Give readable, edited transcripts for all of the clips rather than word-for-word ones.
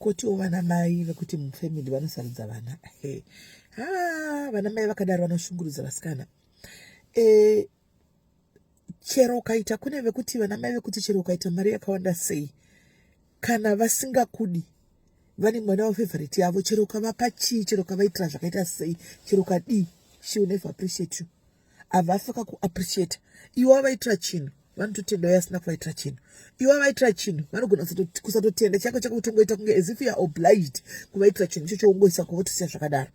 koti vana mai vekuti mufamily vanosarudza vana. Vana mai vakadaro vanoshungurudza vasikana. Chero ukaita kune vekuti vana mai vekuti chero ukaita mari yakawanda sei kana vasingakudi vane mwana wefavourite yavo, chero ukavapa chii, chero ukavaitira zvakaita sei, chero ukadii, she will never appreciate you. Avafi kakuappreciate. Iwe wavaitira chinhu vanototenda yasina kuvaitira chinhu. Iwe wavaitira chinhu vanogona kusatotenda chako kutongoita kunge as if you are obliged kuvaitira chinhu ichocho ungoisa kuvotosiya zvakadaro.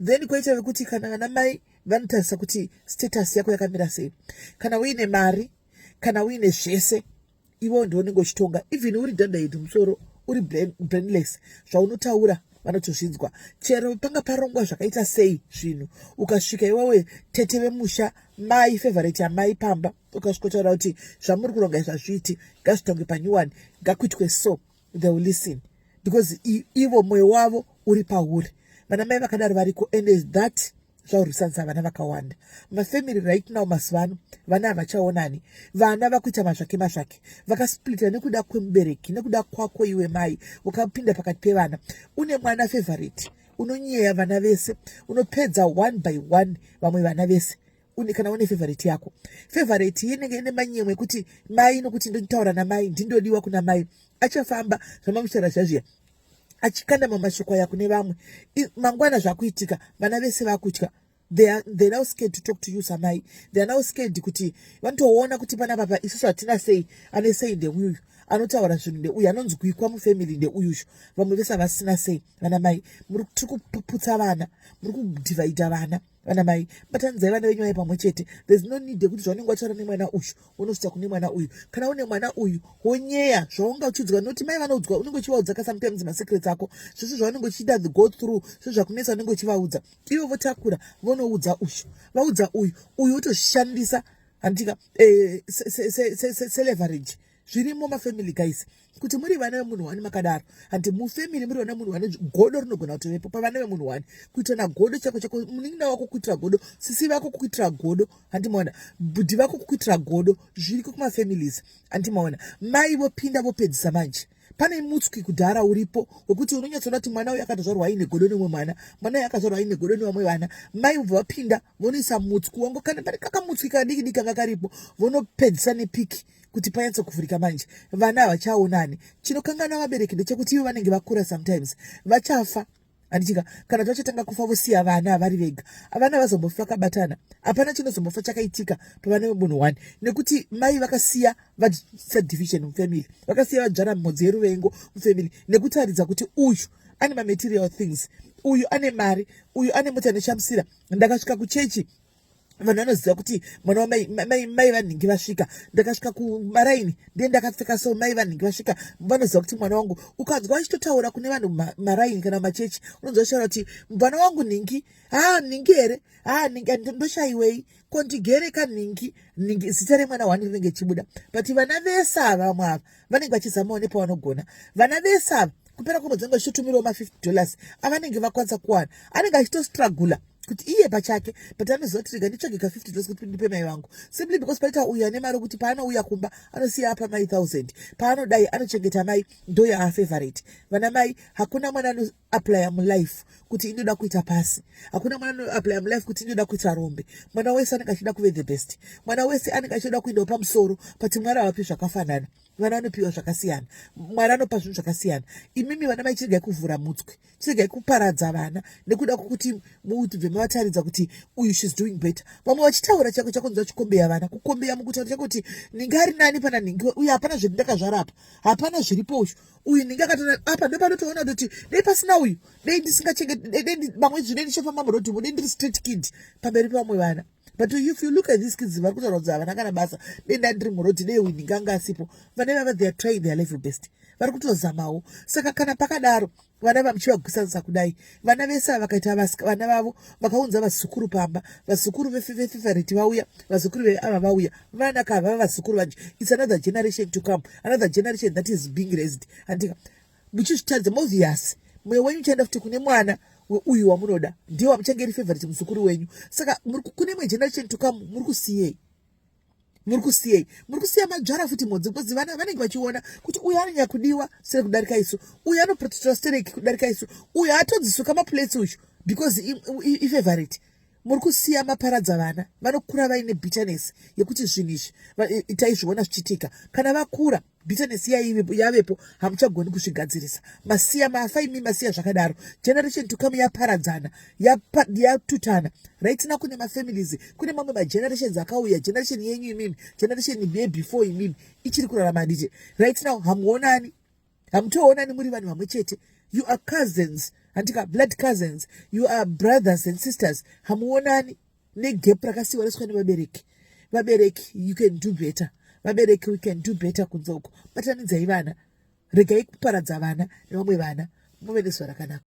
Then kwaita vekuti kana vana mai vanotarisa kuti status yako yakamira sei. Kana uine mari, kana uine zvese, iwe ndiwo unenge uchitonga. Even uri dandayiti musoro, uri brainless, zvaunotaura vanotozvinzwa. Chero panga parongwa zvakaita sei zvinhu, ukasvika iwewe tete vemusha, mai favorite yamai pamba, ukasvika utaura kuti zvamuri kuronga izvazviti ngazvitonge panyuwani, ngakuitwe so, they will listen because ivo mwoyo wavo uri pauri. Vana mai vakadaro variko, and is that zvaurwisanisa vana vakawanda. Mafamily right now masivano vana havachaonani, vana vakuita mazvake vakasplita nekuda kwemubereki, nekuda kwako iwe mai ukapinda pakati pevana. Une mwana favorite, unonyeya vana vese, unopedza one by one vamwe vana vese. Kana une favorite yako, favorite inenge ine manyemwe kuti mai nokuti ndinotaura namai, ndindodiwa kuna mai, achafamba zvamamushara zvazviya achikanda mamashoko yako nevamwe. Mangwana zvakuitika vana vese vakutya. They're now scared to talk to you samai. They are now scared kuti vanotoona kuti pana papa isusu hatina sei, ane sei ndeuyu, anotaura zvinhu ndeuyu, anonzwikwa mufamily ndeuyuzvo. Vamwe vese havasina sei. Vana mai muri kuputsa vana, muri kudivhaidha vana. Vana mai batanzai vana venyu vai pamwe chete. There's no need yekuti zvaunenge wataura nemwana uyu unosvitsa kune mwana uyu. Kana une mwana uyu wonyeya zvaunga uchiudzwa, noti mai vanoudzwa unenge uchivaudza ka sometimes masecrets ako, zvese zvaunenge uchiita the go through, zvese zvakunetsa unenge uchivaudza. Ivo votakura vonoudza uyu, vaudza uyu utoshandisa andika leverage. Zvirimo mafamily guys, kuti muri vana vemunhu wani makadaro, andi mufamily muri vana vemunhu wani, godo rinogona kutovepo pavana vemunhu wani, kuitira na godo chako munin'ina wako kuitira godo, sisi vako kuitira godo, handimaona, budhi vako kuitira godo, zviriko kumafamilies, handimaona. Mai vopinda vopedzisa manje. Pane mutswi kudhara uripo wekuti unonyatsoona kuti mwana uyu akatozvarwa aine godo nemwe mwana akazvarwa aine godo nevamwe vana. Mai vapinda vonoisa mutswi wangu, kana pane kakamutswi kadiki kanga karipo vonopedzisa nepiki kuti panyatso kuvhurika manje. Vana havachaonani. Chinokangana vabereki ndechekuti ivo vanenge vakura sometimes vachafa. Handichika kana vachatanga kufa vosiya vana vari vega, avana vazombofa vakabatana, hapana chinozombofa chakaitika pavana vemunhu wani, nekuti mai vakasiya division mufamily, vakasiya vadzvara mhodzi yeruvengo mufamily, nekutaridza kuti uyu ane material things, uyu ane mari, uyu ane mota nechamsira. Ndakasvika kuchechi vanhu vanoziva kuti mwana mai vanhingi vasvika, ndakasvika kumaraini ndiye ndakapfeka so mai vanhingi vasvika, vanoziva kuti mwana wangu. Ukanzwa vachitotaura kune vanhu maraini kana machechi, unonzwa vachitaura kuti mwana wangu nhingi, nhingi here, nhingi ndoshayiwei, ko ndigere kanhingi, zita remwana wani rinenge chibuda. But vana vese ava vamwe ava vanenge vachizamawo nepavanogona. Vana vese ava kupera kwemwedzi wangu achitomirawo $50 avanenge vakwanisa kuwana, anenge achitostragula kuti iye pachake, but anoziva kuti rega nditsvage ka$50 kuti ndipe mai vangu, simply because paita uyu ane mari kuti paanouya kumba anosiya apa mai 1000, paanodai anochengeta mai, ndoya afavorite. Vana mai hakuna mwana anoaplya mulife kuti inoda kuita pasi, hakuna mwana anoaplya mulife kuti inoda kuita rombe. Mwana wese anenge achida kuve the best, mwana wese anenge achida kuendawo pamusoro, pati mwari havapi zvakafanana, vana vanopiwa zvakasiyana, mwari anopa zvinhu zvakasiyana. Imimi vana mai chiregai kuvhura mutswi, chiregai kuparadza vana nekuda kwokuti mubve mavataridza kuti uyu she's doing better. Vamwe vachitaura chako chakonzwa chikombeya vana, kukombeya mukutaura chako kuti ningi ari nani pana ningi uyu, hapana zviri ndakazvarapa, hapana zviripo uyu ningi akatona apa ndopanotoona kuti dei pasina uyu, dei ndisingachengeti vamwe zvine ndichofamba murodhimo, dei ndiri street kid pamberi pavamwe vana. But if you look at these kids, vari kutaura kuti havana kana basa, dei ndandiri murodhi, dei uyu ningi anga asipo. Vana vava they are trying their level best, vari kutozamawo. Saka kana pakadaro vana vamuchivagwisanisa kudai, vana vese vakaita vana vavo vakaunza vazukuru pamba, vazukuru vefavorite vauya, vazukuru veava vauya, vana kava vazukuru vanje. It's another generation to come, another generation that is being raised. Andika muchizvitaridza obvious mweya wenyu uchaenda futi kune mwana uyu wamunoda, ndiye wamuchangeri favorite muzukuru wenyu. Saka kune mwe generation to come muri kusiyei, muri kusiya madzvara futi modzi, because vana vanenge vachiona kuti uyu anonyanya kudiwa sere kudarika isu, uyu anoprotectwa stereki kudarika isu, uyu atodzisuka maplates uchu because ifavorite. Muri kusiya maparadza vana, vanokura vaine bitterness yekuti zvinhu izvi taizviona zvichiitika. Kana vakura bitterness yavepo, hamuchagoni kuzvigadzirisa. Masiya mafa imi, masiya zvakadaro. Generation to come yaparadzana, yatutana. Right now kune mafamilies, kune mamwe magenerations akauya, generation yenyu imimi, generation before imimi, ichiri kurarama handiti. Right now hamuonani, hamutoonani muri vanhu vamwe chete. You are cousins, antika blood cousins, you are brothers and sisters. Hamuonani negap rakasiwa reswa nevabereki. Vabereki, you can do better. Vabereki, we can do better kunzoko. Batanidzai vana, regai kuparadza vana nevamwe vana, muve nezuva rakanaka.